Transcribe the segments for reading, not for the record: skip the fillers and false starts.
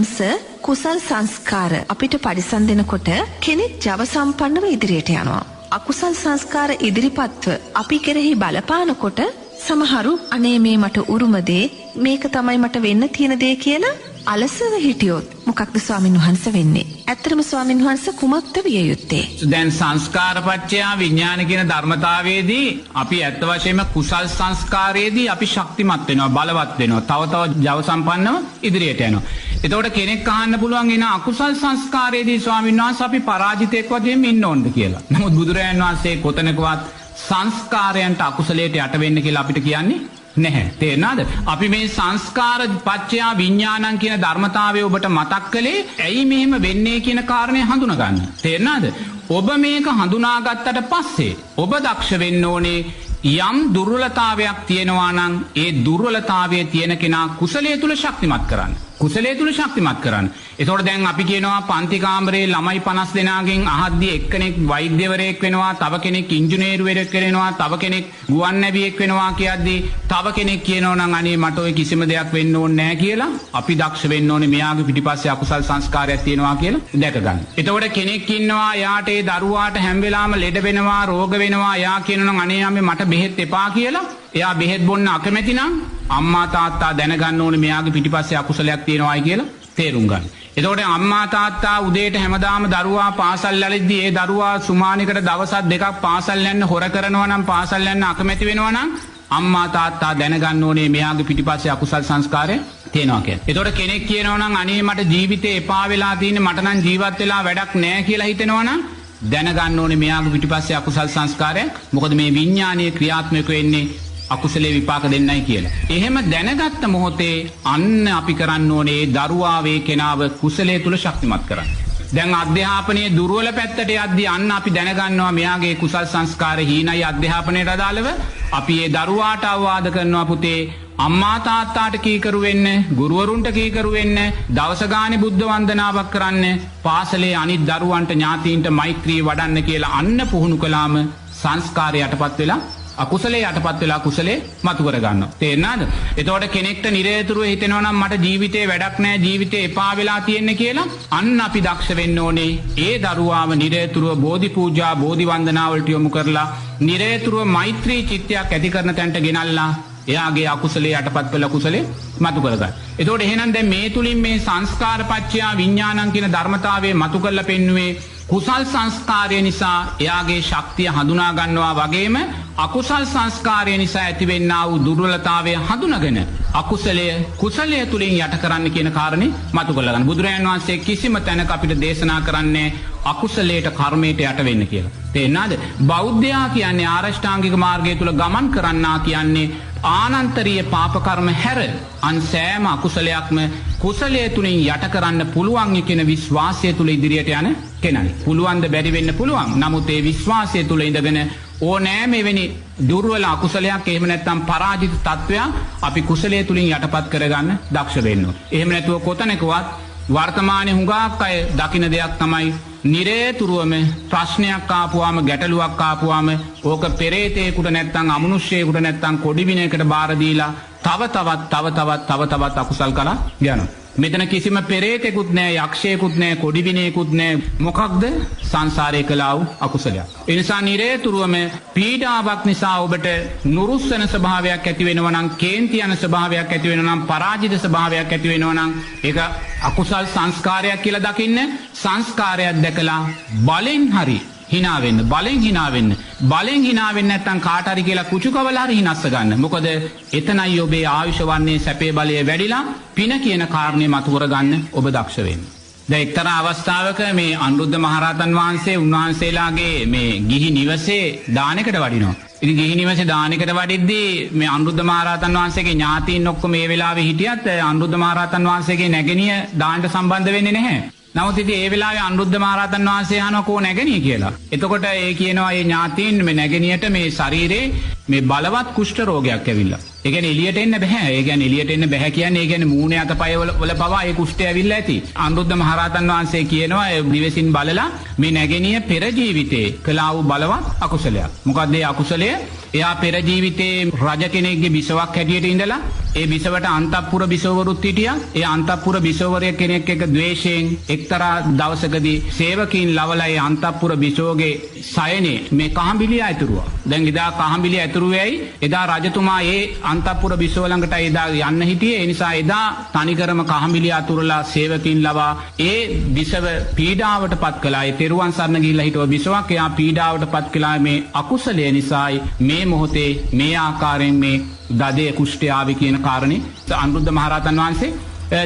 වහන්සේ කුසල් සංස්කාර අපිට පරිසම් දෙනකොට කෙනෙක් ජව සම්පන්නව ඉදිරියට යනවා. අකුසල් සංස්කාර ඉදිරිපත්ව අපි කෙරෙහි බලපානකොට සමහරු අනේ මේ මට උරුම දේ මේක තමයි මට වෙන්න තියෙන දේ කියලා අලසව හිටියොත් මොකක්ද ස්වාමින් වහන්සේ වෙන්නේ? ඇත්තටම ස්වාමින් වහන්සේ කුමක්ද විය යුත්තේ? දැන් සංස්කාරපච්චය විඥාන කියන ධර්මතාවයේදී අපි ඇත්ත වශයෙන්ම කුසල් සංස්කාරයේදී අපි ශක්තිමත් වෙනවා, බලවත් වෙනවා, තව තව ජව සම්පන්නව ඉදිරියට යනවා. එතකොට කෙනෙක් අහන්න පුළුවන් එන අකුසල් සංස්කාරයේදී ස්වාමීන් වහන්සේ අපි පරාජිතයෙක් වශයෙන් ඉන්න ඕනද කියලා. නමුත් බුදුරජාණන් වහන්සේ කොතනකවත් සංස්කාරයන්ට අකුසලයට යට වෙන්න කියලා අපිට කියන්නේ නැහැ. තේරෙනවද? අපි මේ සංස්කාර පච්චයා විඥානං කියන ධර්මතාවය ඔබට මතක් කළේ ඇයි මෙහෙම වෙන්නේ කියන කාරණේ හඳුනා ගන්න. තේරෙනවද? ඔබ මේක හඳුනාගත්තට පස්සේ ඔබ දක්ෂ වෙන්න ඕනේ යම් දුර්වලතාවයක් තියෙනවා නම් ඒ දුර්වලතාවයේ තියෙන කෙනා කුසලයේ තුල ශක්තිමත් කරන්න. කුසලයේ තුල ශක්තිමත් කරන්න. ඒතකොට දැන් අපි කියනවා පන්ති කාමරේ ළමයි 50 දෙනාගෙන් අහද්දී එක්කෙනෙක් වෛද්‍යවරයෙක් වෙනවා, තව කෙනෙක් ඉංජිනේරුවෙක් වෙනවා, තව කෙනෙක් ගුවන් නැවියෙක් වෙනවා කියද්දී තව කෙනෙක් කියනවා නම් අනේ මට ඔය කිසිම දෙයක් වෙන්න ඕනේ නැහැ කියලා අපි දක්ෂ වෙන්න ඕනේ මෙයාගේ පිටිපස්සේ අකුසල් සංස්කාරයක් තියෙනවා කියලා දැක ගන්න. ඒතකොට කෙනෙක් ඉන්නවා යාට ඒ දරුවාට හැම වෙලාවෙම ලෙඩ වෙනවා, රෝග වෙනවා, යා කියනවා නම් අනේ අම්මේ මට බෙහෙත් එපා කියලා එයා බෙහෙත් බොන්න අකමැති නම් අම්මා තාත්තා දැනගන්න ඕනේ මෙයාගේ පිටිපස්සේ අකුසලයක් තියෙනවායි කියලා තේරුම් ගන්න. එතකොට අම්මා තාත්තා උදේට හැමදාම දරුවා පාසල් යලද්දී ඒ දරුවා සුමානිකට දවස් දෙකක් පාසල් යන්න හොර කරනවා නම් පාසල් යන්න අකමැති වෙනවා නම් අම්මා තාත්තා දැනගන්න ඕනේ මෙයාගේ පිටිපස්සේ අකුසල් සංස්කාරය තියෙනවා කියලා. එතකොට කෙනෙක් කියනවා නම් අනේ මට ජීවිතේ එපා වෙලා තියෙන්නේ මට නම් ජීවත් වෙලා වැඩක් නැහැ කියලා හිතෙනවා නම් දැනගන්න ඕනේ මෙයාගේ පිටිපස්සේ අකුසල් සංස්කාරය. මොකද මේ විඥානීය ක්‍රියාත්මක වෙන්නේ අකුසලේ විපාක දෙන්නයි කියලා. එහෙම දැනගත්ත මොහොතේ අන්න අපි කරන්න ඕනේ දරුවා වේ කෙනාව කුසලයේ තුල ශක්තිමත් කරන්න. දැන් අධ්‍යාපනයේ දුර්වල පැත්තට යද්දී අන්න අපි දැනගන්නවා මෙයාගේ කුසල් සංස්කාර හීනයි අධ්‍යාපනයට අදාළව අපි ඒ දරුවාට අවවාද කරනවා පුතේ අම්මා තාත්තාට කීකරු වෙන්න, ගුරුවරුන්ට කීකරු වෙන්න, දවස ගානේ බුද්ධ වන්දනාවක් කරන්න, පාසලේ අනිත් දරුවන්ට ඥාතීන්ට මෛත්‍රී වඩන්න කියලා අන්න පුහුණු කළාම සංස්කාරය යටපත් වෙලා අකුසලේ යටපත් වෙලා කුසලේ මතු කර ගන්නවා. තේරෙනවද? එතකොට කෙනෙක්ට නිරේතුරුව හිතෙනවා නම් මට ජීවිතේ වැඩක් නැහැ, ජීවිතේ එපා වෙලා තියෙන්නේ කියලා අන්න අපි දක්ෂ වෙන්න ඕනේ. ඒ දරුවාම නිරේතුරුව බෝධි පූජා, බෝධි වන්දනා වලට යොමු කරලා නිරේතුරුව මෛත්‍රී චිත්තයක් ඇති කරන තැනට ගෙනල්ලා එයාගේ අකුසලේ යටපත් වෙලා කුසලේ මතු කරගන්න. එතකොට එහෙනම් දැන් මේ තුලින් මේ සංස්කාර පච්චයා විඥානං කියන ධර්මතාවයේ මතු කරලා පෙන්නුවේ කුසල් සංස්කාරය නිසා එයාගේ ශක්තිය හඳුනා ගන්නවා වගේම අකුසල් සංස්කාරය නිසා ඇතිවෙන්නා වූ දුර්වලතාවය හඳුනගෙන අකුසලය කුසලය තුලින් යට කරන්න කියන කාරණේ මතු කරලා ගන්න. බුදුරජාණන් වහන්සේ කිසිම තැනක අපිට දේශනා කරන්නේ අකුසලයට කර්මයට යට වෙන්න කියලා. තේරෙනවද? බෞද්ධයා කියන්නේ ආරෂ්ඨාංගික මාර්ගය තුල ගමන් කරන්නා කියන්නේ ආනන්තරීය පාප කර්ම හැර අන් සෑම අකුසලයක්ම කුසලයේ තුලින් යට කරන්න පුළුවන් කියන විශ්වාසය තුල ඉදිරියට යන කෙනයි. පුළුවන් ද බැරි වෙන්න පුළුවන්. නමුත් ඒ විශ්වාසය තුල ඉඳගෙන ඕනෑම එවැනි දුර්වල අකුසලයක් එහෙම නැත්නම් පරාජිත තත්වයක් අපි කුසලයේ තුලින් යටපත් කරගන්න දක්ෂ වෙන්න ඕනේ. එහෙම නැතුව කොතැනකවත් වර්තමානයේ හුඟක් අය දකින්න දෙයක් තමයි නිරේතුරුවම ප්‍රශ්නයක් ආපුවාම ගැටලුවක් ආපුවාම ඕක පෙරේතේකට නැත්නම් අමනුෂ්‍යයෙකුට නැත්නම් කොඩි විනයකට බාර දීලා තව තවත් අකුසල් කරලා යනවා. මෙතන කිසිම පෙරේතෙකුත් නැහැ, යක්ෂයෙකුත් නැහැ, කොඩි විනයෙකුත් නැහැ. මොකක්ද? සංසාරේ කළා වූ අකුසලයක්. ඒ නිසා නිරේතුරුවම පීඩාවක් නිසා ඔබට නුරුස්සන ස්වභාවයක් ඇති වෙනවා නම්, කේන්ති යන ස්වභාවයක් ඇති වෙනවා නම්, පරාජිත ස්වභාවයක් ඇති වෙනවා නම් ඒක අකුසල් සංස්කාරයක් කියලා දකින්න. සංස්කාරයක් දැකලා බලෙන් හරි හිනා වෙන්න, බලෙන් හිනා වෙන්න. බලෙන් හිනා වෙන්න නැත්නම් කාට හරි කියලා කුචුකවල හරි හිනස්ස ගන්න. මොකද එතනයි ඔබේ ආයුෂ වන්නේ සැපේ බලය වැඩිලා පින කියන කාරණේ මතු කරගන්න ඔබ දක්ෂ වෙන්න. දැන් එක්තරා අවස්ථාවක මේ අනුරුද්ධ මහරහතන් වහන්සේ උන්වහන්සේලාගේ මේ ගිහි නිවසේ දානයකට වඩිනවා. ඉතින් ගිහි නිවසේ දානයකට වඩිද්දී මේ අනුරුද්ධ මහරහතන් වහන්සේගේ ඥාතීන් ඔක්කොම මේ වෙලාවේ හිටියත් අනුරුද්ධ මහරහතන් වහන්සේගේ නැගණිය දානට සම්බන්ධ වෙන්නේ නැහැ. නමුත් ඉතින් ඒ වෙලාවේ අනුරුද්ධ මහරහතන් වහන්සේ අහනවා කෝ නැගණිය කියලා. එතකොට ඒ කියනවා මේ ඥාතීන් මේ නැගණියට මේ ශරීරේ මේ බලවත් කුෂ්ඨ රෝගයක් ඇවිල්ලා. ඒ කියන්නේ එළියට එන්න බෑ. ඒ කියන්නේ එළියට එන්න බෑ කියන්නේ ඒ කියන්නේ මූණේ අතපය වල පවා ඒ කුෂ්ඨය ඇවිල්ලා ඇති. අනුරුද්ධ මහරහතන් වහන්සේ කියනවා ඒ දිවසින් බලලා මේ නැගණිය පෙර ජීවිතේ කළා වූ බලවත් අකුසලයක්. මොකද ඒ අකුසලය එයා පෙර ජීවිතේ රජ කෙනෙක්ගේ බිසවක් හැටියට ඉඳලා ඒ බිසවට අන්තපුර බිසවවරුත් හිටියා. ඒ අන්තපුර බිසවවරය කෙනෙක් එක ද්වේෂයෙන් එක්තරා දවසකදී සේවකීන් ලවලා ඒ අන්තපුර බිසවගේ සයනේ මේ කහඹිලිය ඇතුරුවා. දැන් එදා කහඹිලිය ඇතුරුවේයි එදා රජතුමා ඒ අන්තපුර බිසව ළඟට එදා යන්න හිටියේ. ඒ නිසා එදා තනිකරම කහඹිලිය අතුරලා සේවකීන් ලවා ඒ බිසව පීඩාවට පත් කළා. ඒ තෙරුවන් සරණ ගිහිල්ලා හිටව බිසවක් එයා පීඩාවට පත් කළා මේ අකුසලය නිසායි මේ මොහොතේ මේ ආකාරයෙන් මේ දදේ කුෂ්ඨය ආවේ කියන කාරණේ අනුරුද්ධ මහරහතන් වහන්සේ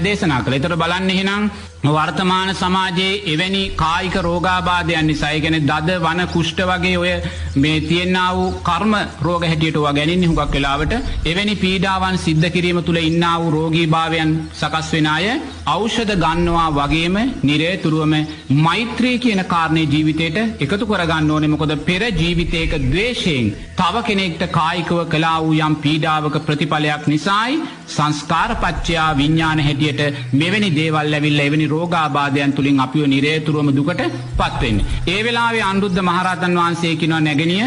දේශනා කළා. ඒතර බලන්න එහෙනම් වර්තමාන සමාජයේ එවැනි කායික රෝගාබාධයන් නිසා ඒ කියන්නේ දද වන කුෂ්ඨ වගේ ඔය මේ තියෙනා වූ කර්ම රෝග හැටියට ඔවා ගැනින්නේ හුඟක් වෙලාවට එවැනි පීඩාවන් සිද්ධ කිරීම තුළ ඉන්නා වූ රෝගීභාවයන් සකස් වෙන අය ඖෂධ ගන්නවා වගේම නිරේතුරුවම මෛත්‍රී කියන කාරණේ ජීවිතයට එකතු කරගන්න ඕනේ. මොකද පෙර ජීවිතයක ද්වේෂයෙන් තව කෙනෙක්ට කායිකව කළා වූ යම් පීඩාවක ප්‍රතිඵලයක් නිසායි සංස්කාරපච්චයා විඥාන හැටියට මෙවැනි දේවල් ඇවිල්ලා එවැනි රෝගාබාධයන් තුලින් අපිව නිරේතුරුවම දුකට පත් වෙන්නේ. ඒ වෙලාවේ අනුරුද්ධ මහරහතන් වහන්සේ කියනවා නැගණිය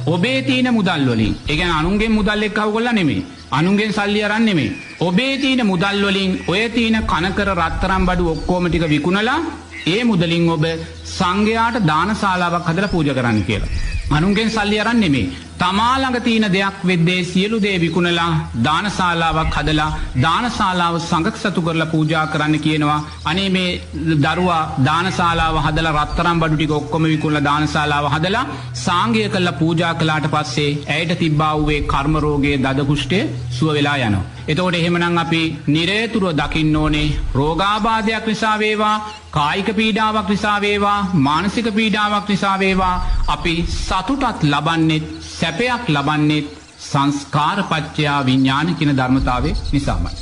ඔබේ තියෙන මුදල් වලින් ඒ කියන්නේ අනුන්ගෙන් මුදල් එක්කව කොල්ලා නෙමෙයි. අනුන්ගෙන් සල්ලි අරන් නෙමෙයි. ඔබේ තියෙන මුදල් වලින් ඔය තියෙන කනකර රත්තරන් බඩු ඔක්කොම ටික විකුණලා ඒ මුදලින් ඔබ සංඝයාට දානශාලාවක් හදලා පූජා කරන්න කියලා. අනුන්ගෙන් සල්ලි අරන් නෙමෙයි. තමා ළඟ තියෙන දෙයක් වෙද්දී සියලු දේ විකුණලා දානශාලාවක් හදලා දානශාලාව සංඝක් සතු කරලා පූජා කරන්න කියනවා. අනේ මේ දරුවා දානශාලාව හදලා රත්තරන් බඩු ටික ඔක්කොම විකුණලා දානශාලාව හදලා සාංගය කරලා පූජා කළාට පස්සේ ඇයට තිබ්බා වූ කර්ම රෝගයේ දද කුෂ්ඨය සුව වෙලා යනවා. එතකොට එහෙමනම් අපි නිරේතුරුව දකින්න ඕනේ රෝගාබාධයක් නිසා වේවා කායික පීඩාවක් නිසා වේවා මානසික පීඩාවක් නිසා වේවා අපි සතුටක් ලබන්නේ සැපයක් ලබන්නේ සංස්කාරපච්චයා විඥාන කියන ධර්මතාවය නිසාමයි.